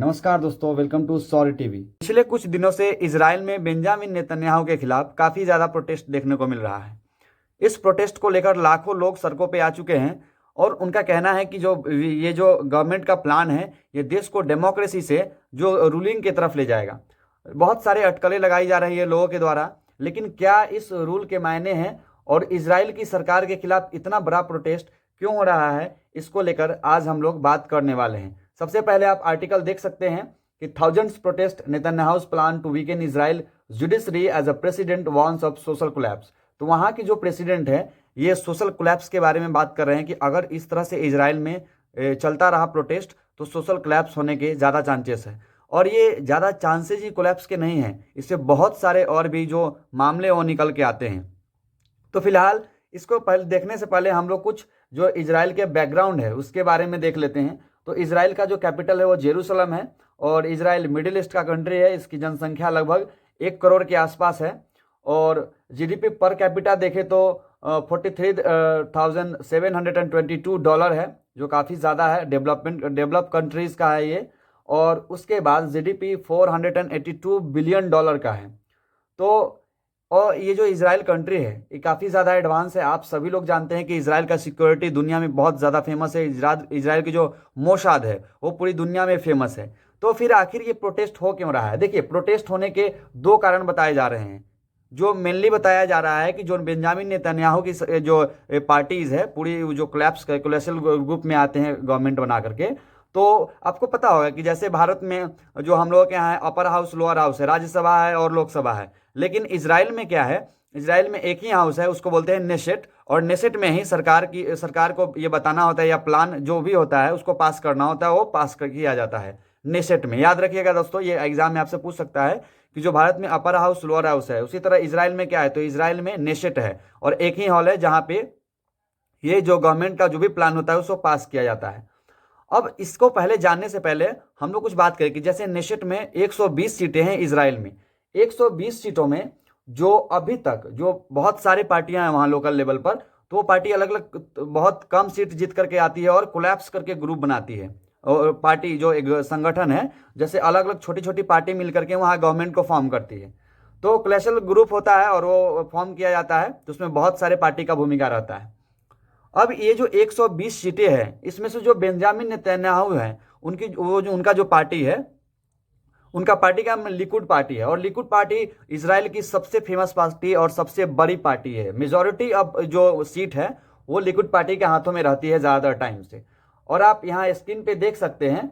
नमस्कार दोस्तों, welcome to sorry TV. पिछले कुछ दिनों से इजराइल में बेंजामिन नेतन्याहू के खिलाफ काफ़ी ज़्यादा प्रोटेस्ट देखने को मिल रहा है। इस प्रोटेस्ट को लेकर लाखों लोग सड़कों पे आ चुके हैं और उनका कहना है कि जो गवर्नमेंट का प्लान है, ये देश को डेमोक्रेसी से जो रूलिंग की तरफ ले जाएगा। बहुत सारे अटकलें लगाई जा रही है लोगों के द्वारा, लेकिन क्या इस रूल के मायने हैं और इजराइल की सरकार के खिलाफ इतना बड़ा प्रोटेस्ट क्यों हो रहा है, इसको लेकर आज हम लोग बात करने वाले हैं। सबसे पहले आप आर्टिकल देख सकते हैं कि thousands protest Netanyahu's plan to weaken Israel judiciary as a president warns of social collapse. तो वहाँ की जो प्रेसिडेंट है, ये सोशल कोलैप्स के बारे में बात कर रहे हैं कि अगर इस तरह से इजराइल में चलता रहा प्रोटेस्ट तो सोशल कोलैप्स होने के ज़्यादा चांसेस है। और ये ज़्यादा चांसेस ही कोलैप्स के नहीं हैं, इससे बहुत सारे और भी जो मामले वो निकल के आते हैं। तो फिलहाल इसको पहले देखने से पहले हम लोग कुछ जो इजराइल के बैकग्राउंड है उसके बारे में देख लेते हैं। तो इजराइल का जो कैपिटल है वो जेरूसलम है और इजराइल मिडिल ईस्ट का कंट्री है। इसकी जनसंख्या लगभग 1 करोड़ के आसपास है और जीडीपी पर कैपिटा देखें तो $43,722 है, जो काफ़ी ज़्यादा है। डेवलप कंट्रीज़ का है ये। और उसके बाद जीडीपी $482 बिलियन का है। तो और ये जो इजराइल कंट्री है ये काफ़ी ज़्यादा एडवांस है। आप सभी लोग जानते हैं कि इजराइल का सिक्योरिटी दुनिया में बहुत ज़्यादा फेमस है। इजराइल की जो मोसाद है वो पूरी दुनिया में फेमस है। तो फिर आखिर ये प्रोटेस्ट हो क्यों रहा है? देखिए, प्रोटेस्ट होने के 2 कारण बताए जा रहे हैं। जो मेनली बताया जा रहा है कि जो बेंजामिन नेतन्याहू की जो पार्टीज़ है, पूरी जो कोलेशल ग्रुप में आते हैं गवर्नमेंट बना करके, तो आपको पता होगा कि जैसे भारत में जो हम लोगों के यहाँ है अपर हाउस, लोअर हाउस है, राज्यसभा है और लोकसभा है। लेकिन इजराइल में क्या है, इजराइल में एक ही हाउस है, उसको बोलते हैं नेसेट। और नेसेट में ही सरकार को ये बताना होता है या प्लान जो भी होता है उसको पास करना होता है, वो पास किया जाता है नेसेट में। याद रखिएगा दोस्तों, ये एग्जाम में आपसे पूछ सकता है कि जो भारत में अपर हाउस, लोअर हाउस है, उसी तरह इजराइल में क्या है, तो इजराइल में नेसेट है और एक ही हॉल है जहाँ पे ये जो गवर्नमेंट का जो भी प्लान होता है उसको पास किया जाता है। अब इसको पहले जानने से पहले हम लोग कुछ बात करें कि जैसे नेसेट में 120 सीटें हैं इजराइल में। 120 सीटों में जो अभी तक जो बहुत सारी पार्टियां हैं वहाँ लोकल लेवल पर, तो वो पार्टी अलग अलग बहुत कम सीट जीत करके आती है और कोलैप्स करके ग्रुप बनाती है। और पार्टी जो एक संगठन है, जैसे अलग अलग छोटी छोटी पार्टी मिल करके वहाँ गवर्नमेंट को फॉर्म करती है। तो कोलेशल ग्रुप होता है और वो फॉर्म किया जाता है, तो उसमें बहुत सारे पार्टी का भूमिका रहता है। अब ये जो 120 सीटें हैं, इसमें से जो बेंजामिन नेतन्याहू है, उनका जो पार्टी है, उनका पार्टी का नाम लिकुड पार्टी है। और लिकुड पार्टी इजराइल की सबसे फेमस पार्टी और सबसे बड़ी पार्टी है। मेजॉरिटी अब जो सीट है वो लिकुड पार्टी के हाथों में रहती है ज़्यादातर टाइम से। और आप यहाँ स्क्रीन पे देख सकते हैं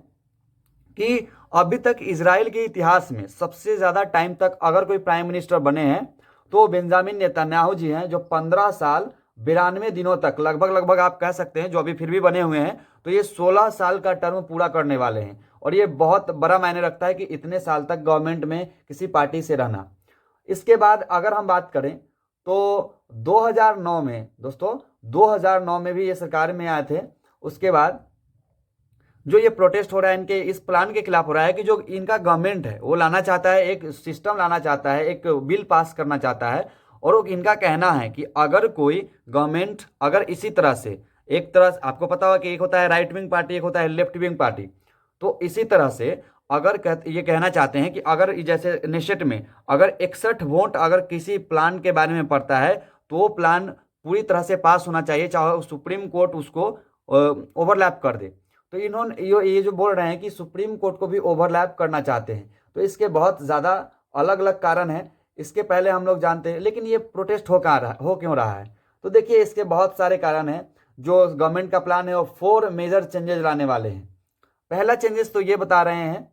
कि अभी तक इजराइल के इतिहास में सबसे ज़्यादा टाइम तक अगर कोई प्राइम मिनिस्टर बने हैं तो बेंजामिन नेतन्याहू जी हैं, जो 15 साल 92 दिनों तक लगभग आप कह सकते हैं, जो अभी फिर भी बने हुए हैं, तो ये 16 साल का टर्म पूरा करने वाले हैं। और ये बहुत बड़ा मायने रखता है कि इतने साल तक गवर्नमेंट में किसी पार्टी से रहना। इसके बाद अगर हम बात करें तो 2009 में दोस्तों, 2009 में भी ये सरकार में आए थे। उसके बाद जो ये प्रोटेस्ट हो रहा है इनके इस प्लान के खिलाफ हो रहा है कि जो इनका गवर्नमेंट है वो लाना चाहता है, एक सिस्टम लाना चाहता है, एक बिल पास करना चाहता है। और वो इनका कहना है कि अगर कोई गवर्नमेंट अगर इसी तरह से, एक तरह आपको पता होगा कि एक होता है राइट विंग पार्टी, एक होता है लेफ्ट विंग पार्टी, तो इसी तरह से अगर ये कहना चाहते हैं कि अगर जैसे नेसेट में अगर 61 वोट अगर किसी प्लान के बारे में पड़ता है तो वो प्लान पूरी तरह से पास होना चाहिए, चाहे सुप्रीम कोर्ट उसको ओवरलैप कर दे। तो इन्होंने ये जो बोल रहे हैं कि सुप्रीम कोर्ट को भी ओवरलैप करना चाहते हैं। तो इसके बहुत ज़्यादा अलग अलग कारण हैं, इसके पहले हम लोग जानते हैं। लेकिन ये प्रोटेस्ट हो क्यों रहा है? तो देखिए, इसके बहुत सारे कारण हैं। जो गवर्नमेंट का प्लान है वो 4 मेजर चेंजेस लाने वाले हैं। पहला चेंजेस तो ये बता रहे हैं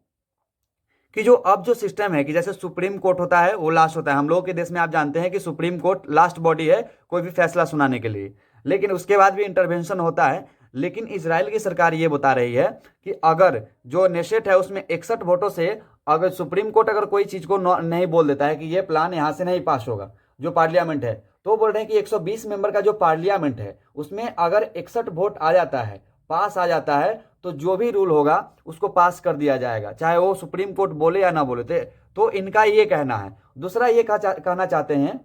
कि जो अब जो सिस्टम है कि जैसे सुप्रीम कोर्ट होता है वो लास्ट होता है। हम लोगों के देश में आप जानते हैं कि सुप्रीम कोर्ट लास्ट बॉडी है कोई भी फैसला सुनाने के लिए, लेकिन उसके बाद भी इंटरवेंशन होता है। लेकिन इजराइल की सरकार ये बता रही है कि अगर जो नेसेट है उसमें 61 वोटों से अगर सुप्रीम कोर्ट अगर कोई चीज़ को नहीं बोल देता है कि ये प्लान यहाँ से नहीं पास होगा, जो पार्लियामेंट है, तो बोल रहे हैं कि 120 मेंबर का जो पार्लियामेंट है उसमें अगर 61 वोट आ जाता है, पास आ जाता है, तो जो भी रूल होगा उसको पास कर दिया जाएगा, चाहे वो सुप्रीम कोर्ट बोले या ना बोले। तो इनका ये कहना है। दूसरा ये कहना चाहते हैं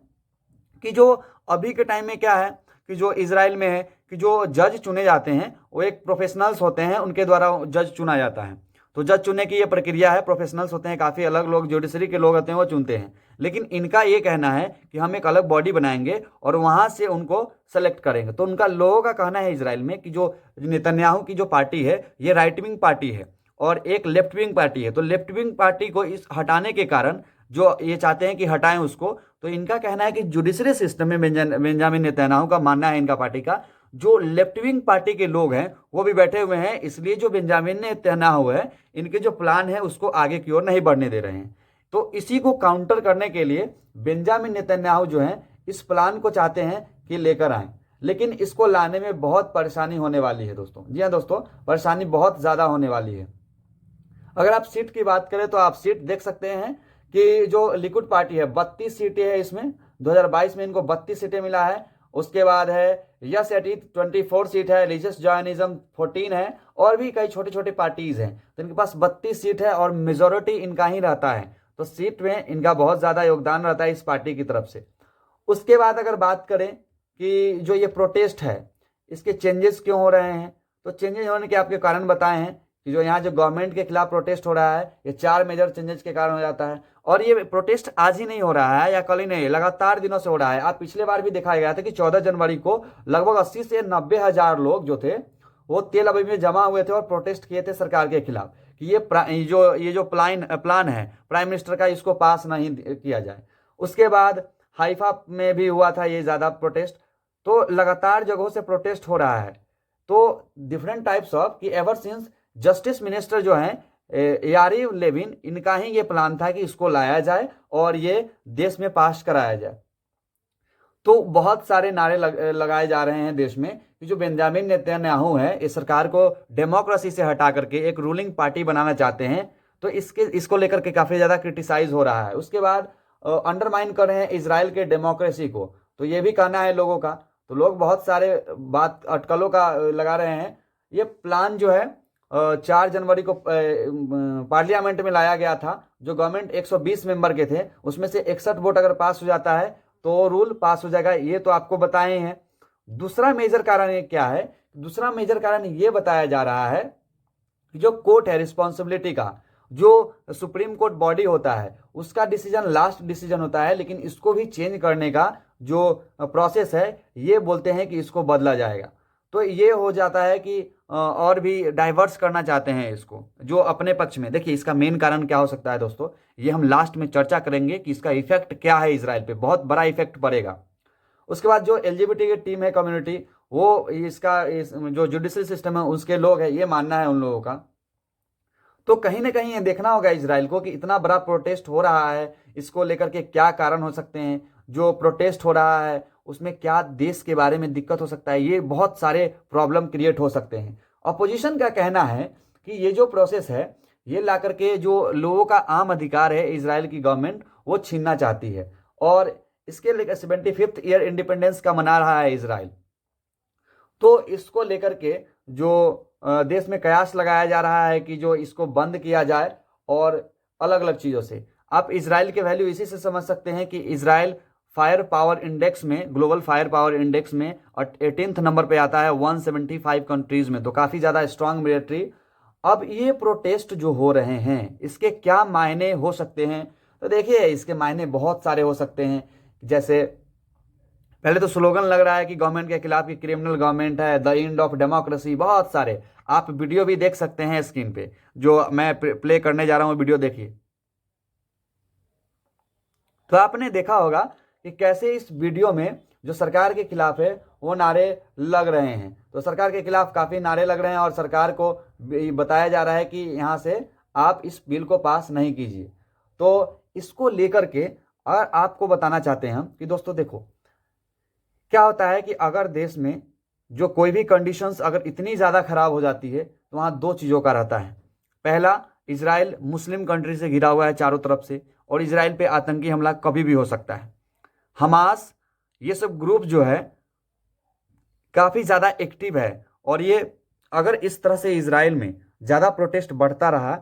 कि जो अभी के टाइम में क्या है कि जो इजराइल में है कि जो जज चुने जाते हैं वो एक प्रोफेशनल्स होते हैं, उनके द्वारा जज चुना जाता है। तो जज चुनने की ये प्रक्रिया है, प्रोफेशनल्स होते हैं, काफ़ी अलग लोग जुडिशरी के लोग होते हैं वो चुनते हैं। लेकिन इनका ये कहना है कि हम एक अलग बॉडी बनाएंगे और वहाँ से उनको सेलेक्ट करेंगे। तो उनका लोगों का कहना है इजराइल में कि जो नेतन्याहू की जो पार्टी है ये राइट विंग पार्टी है और एक लेफ्ट विंग पार्टी है। तो लेफ्ट विंग पार्टी को इस हटाने के कारण जो ये चाहते हैं कि हटाएं उसको, तो इनका कहना है कि जुडिशरी सिस्टम में बेंजामिन नेतन्याहू का मानना है, इनका पार्टी का, जो लेफ्ट विंग पार्टी के लोग हैं वो भी बैठे हुए हैं, इसलिए जो बेंजामिन नेतन्याहू है इनके जो प्लान है उसको आगे की ओर नहीं बढ़ने दे रहे हैं। तो इसी को काउंटर करने के लिए बेंजामिन नेतन्याहू जो है इस प्लान को चाहते हैं कि लेकर आए, लेकिन इसको लाने में बहुत परेशानी होने वाली है दोस्तों। जी हाँ दोस्तों, परेशानी बहुत ज़्यादा होने वाली है। अगर आप सीट की बात करें तो आप सीट देख सकते हैं कि जो लिकुड पार्टी है 32 सीटें हैं इसमें, 2022 में इनको 32 सीटें मिला है। उसके बाद है यस एटीथ 24 सीट है, रिलीजियस जॉयनिज्म 14 है और भी कई छोटे छोटे पार्टीज हैं। तो इनके पास 32 सीट है और मेजोरिटी इनका ही रहता है, तो सीट में इनका बहुत ज़्यादा योगदान रहता है इस पार्टी की तरफ से। उसके बाद अगर बात करें कि जो ये प्रोटेस्ट है इसके चेंजेस क्यों हो रहे हैं, तो चेंजेस होने के आपके कारण बताए हैं कि जो यहाँ जो गवर्नमेंट के खिलाफ प्रोटेस्ट हो रहा है ये 4 मेजर चेंजेस के कारण हो जाता है। और ये प्रोटेस्ट आज ही नहीं हो रहा है या कल ही नहीं, लगातार दिनों से हो रहा है। आप पिछले बार भी दिखाया गया था कि 14 जनवरी को लगभग 80 से 90 हजार लोग जो थे वो तेल अवीव में जमा हुए थे और प्रोटेस्ट किए थे सरकार के खिलाफ कि ये जो प्लान है प्राइम मिनिस्टर का, इसको पास नहीं किया जाए। उसके बाद हाइफा में भी हुआ था ये ज़्यादा प्रोटेस्ट। तो लगातार जगहों से प्रोटेस्ट हो रहा है। तो डिफरेंट टाइप्स ऑफ कि एवर सिंस जस्टिस मिनिस्टर जो हैं यारिव लेविन, इनका ही ये प्लान था कि इसको लाया जाए और ये देश में पास कराया जाए। तो बहुत सारे नारे लगाए जा रहे हैं देश में कि जो बेंजामिन नेतन्याहू है इस सरकार को डेमोक्रेसी से हटा करके एक रूलिंग पार्टी बनाना चाहते हैं। तो इसको लेकर के काफ़ी ज़्यादा क्रिटिसाइज हो रहा है। उसके बाद अंडरमाइन कर रहे हैं इजराइल के डेमोक्रेसी को, तो ये भी कहना है लोगों का। तो लोग बहुत सारे बात अटकलों का लगा रहे हैं। ये प्लान जो है 4 जनवरी को पार्लियामेंट में लाया गया था। जो गवर्नमेंट 120 मेंबर के थे उसमें से 61 वोट अगर पास हो जाता है तो रूल पास हो जाएगा, ये तो आपको बताए हैं। दूसरा मेजर कारण ये क्या है, दूसरा मेजर कारण ये बताया जा रहा है कि जो कोर्ट है रिस्पॉन्सिबिलिटी का, जो सुप्रीम कोर्ट बॉडी होता है उसका डिसीजन लास्ट डिसीजन होता है, लेकिन इसको भी चेंज करने का जो प्रोसेस है ये बोलते हैं कि इसको बदला जाएगा। तो ये हो जाता है कि और भी डाइवर्स करना चाहते हैं इसको जो अपने पक्ष में। देखिए इसका मेन कारण क्या हो सकता है दोस्तों, ये हम लास्ट में चर्चा करेंगे कि इसका इफेक्ट क्या है, इजराइल पे बहुत बड़ा इफेक्ट पड़ेगा। उसके बाद जो एलजीबीटी की टीम है कम्युनिटी, वो जो जुडिशरी सिस्टम है उसके लोग हैं, ये मानना है उन लोगों का। तो कहीं ना कहीं ये देखना होगा इजराइल को कि इतना बड़ा प्रोटेस्ट हो रहा है, इसको लेकर के क्या कारण हो सकते हैं। जो प्रोटेस्ट हो रहा है उसमें क्या देश के बारे में दिक्कत हो सकता है, ये बहुत सारे प्रॉब्लम क्रिएट हो सकते हैं। अपोजिशन का कहना है कि ये जो प्रोसेस है ये ला करके जो लोगों का आम अधिकार है इजराइल की गवर्नमेंट वो छीनना चाहती है और इसके लेकर 75th ईयर इंडिपेंडेंस का मना रहा है इजराइल। तो इसको लेकर के जो देश में कयास लगाया जा रहा है कि जो इसको बंद किया जाए और अलग अलग चीज़ों से। आप इजराइल के वैल्यू इसी से समझ सकते हैं कि इजराइल फायर पावर इंडेक्स में, ग्लोबल फायर पावर इंडेक्स में 18th नंबर पे आता है 175 कंट्रीज में, तो काफ़ी ज़्यादा स्ट्रांग मिलिट्री। अब ये प्रोटेस्ट जो हो रहे हैं इसके क्या मायने हो सकते हैं, तो देखिए इसके मायने बहुत सारे हो सकते हैं। जैसे पहले तो स्लोगन लग रहा है कि गवर्नमेंट के खिलाफ, की क्रिमिनल गवर्नमेंट है, द एंड ऑफ डेमोक्रेसी, बहुत सारे। आप वीडियो भी देख सकते हैं स्क्रीन पे, जो मैं प्ले करने जा रहा हूँ वीडियो देखिए। तो आपने देखा होगा कि कैसे इस वीडियो में जो सरकार के खिलाफ है वो नारे लग रहे हैं। तो सरकार के खिलाफ काफ़ी नारे लग रहे हैं और सरकार को बताया जा रहा है कि यहाँ से आप इस बिल को पास नहीं कीजिए। तो इसको लेकर के और आपको बताना चाहते हैं हम कि दोस्तों देखो क्या होता है कि अगर देश में जो कोई भी कंडीशंस अगर इतनी ज़्यादा खराब हो जाती है तो वहाँ दो चीज़ों का रहता है। पहला, इजराइल मुस्लिम कंट्री से घिरा हुआ है चारों तरफ से और इजराइल पे आतंकी हमला कभी भी हो सकता है। हमास, ये सब ग्रुप जो है काफ़ी ज़्यादा एक्टिव है और ये अगर इस तरह से इजराइल में ज़्यादा प्रोटेस्ट बढ़ता रहा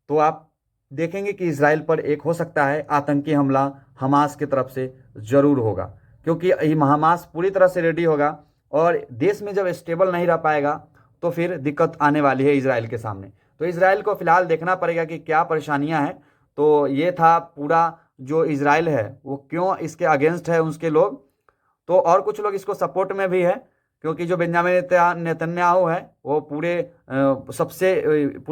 तो आप देखेंगे कि इजराइल पर एक हो सकता है आतंकी हमला हमास की तरफ से ज़रूर होगा, क्योंकि हमास पूरी तरह से रेडी होगा और देश में जब स्टेबल नहीं रह पाएगा तो फिर दिक्कत आने वाली है इजराइल के सामने। तो इजराइल को फिलहाल देखना पड़ेगा कि क्या परेशानियां हैं। तो ये था पूरा जो इजराइल है वो क्यों इसके अगेंस्ट है उसके लोग। तो और कुछ लोग इसको सपोर्ट में भी है, क्योंकि जो बेंजामिन नेतन्याहू है वो पूरे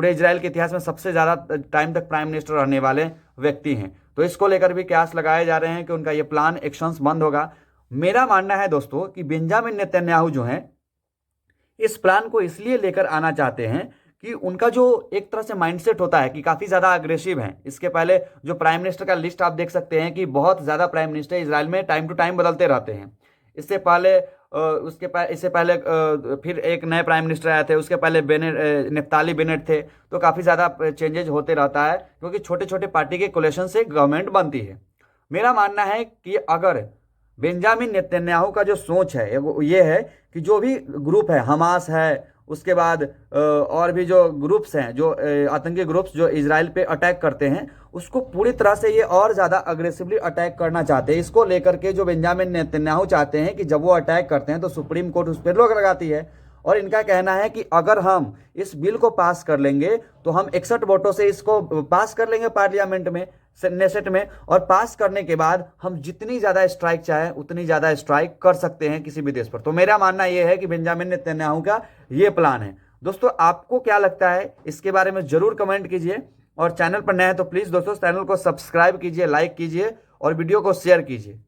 इजराइल के इतिहास में सबसे ज़्यादा टाइम तक प्राइम मिनिस्टर रहने वाले व्यक्ति हैं। तो इसको लेकर भी कयास लगाए जा रहे हैं कि उनका ये प्लान एक्शंस बंद होगा। मेरा मानना है दोस्तों कि बेंजामिन नेतन्याहू जो हैं इस प्लान को इसलिए लेकर आना चाहते हैं कि उनका जो एक तरह से माइंडसेट होता है कि काफ़ी ज़्यादा अग्रेसिव हैं। इसके पहले जो प्राइम मिनिस्टर का लिस्ट आप देख सकते हैं कि बहुत ज़्यादा प्राइम मिनिस्टर इजराइल में टाइम टू टाइम बदलते रहते हैं। इससे पहले इससे पहले फिर एक नए प्राइम मिनिस्टर आए थे, उसके पहले नफ्ताली बेनेट थे। तो काफ़ी ज़्यादा चेंजेज होते रहता है, क्योंकि छोटे छोटे पार्टी के कोलेशन से गवर्नमेंट बनती है। मेरा मानना है कि अगर बेंजामिन नेतन्याहू का जो सोच है वो ये है कि जो भी ग्रुप है, हमास है, उसके बाद और भी जो ग्रुप्स हैं, जो आतंकी ग्रुप्स जो इजराइल पे अटैक करते हैं, उसको पूरी तरह से ये और ज़्यादा अग्रेसिवली अटैक करना चाहते हैं। इसको लेकर के जो बेंजामिन नेतन्याहू चाहते हैं कि जब वो अटैक करते हैं तो सुप्रीम कोर्ट उस पर रोक लगाती है। और इनका कहना है कि अगर हम इस बिल को पास कर लेंगे तो हम 61 वोटों से इसको पास कर लेंगे पार्लियामेंट में, नेसेट में, और पास करने के बाद हम जितनी ज़्यादा स्ट्राइक चाहें उतनी ज़्यादा स्ट्राइक कर सकते हैं किसी भी देश पर। तो मेरा मानना यह है कि बेंजामिन नेतन्याहू का ये प्लान है। दोस्तों आपको क्या लगता है इसके बारे में ज़रूर कमेंट कीजिए, और चैनल पर नए हैं तो प्लीज़ दोस्तों चैनल को सब्सक्राइब कीजिए, लाइक कीजिए और वीडियो को शेयर कीजिए।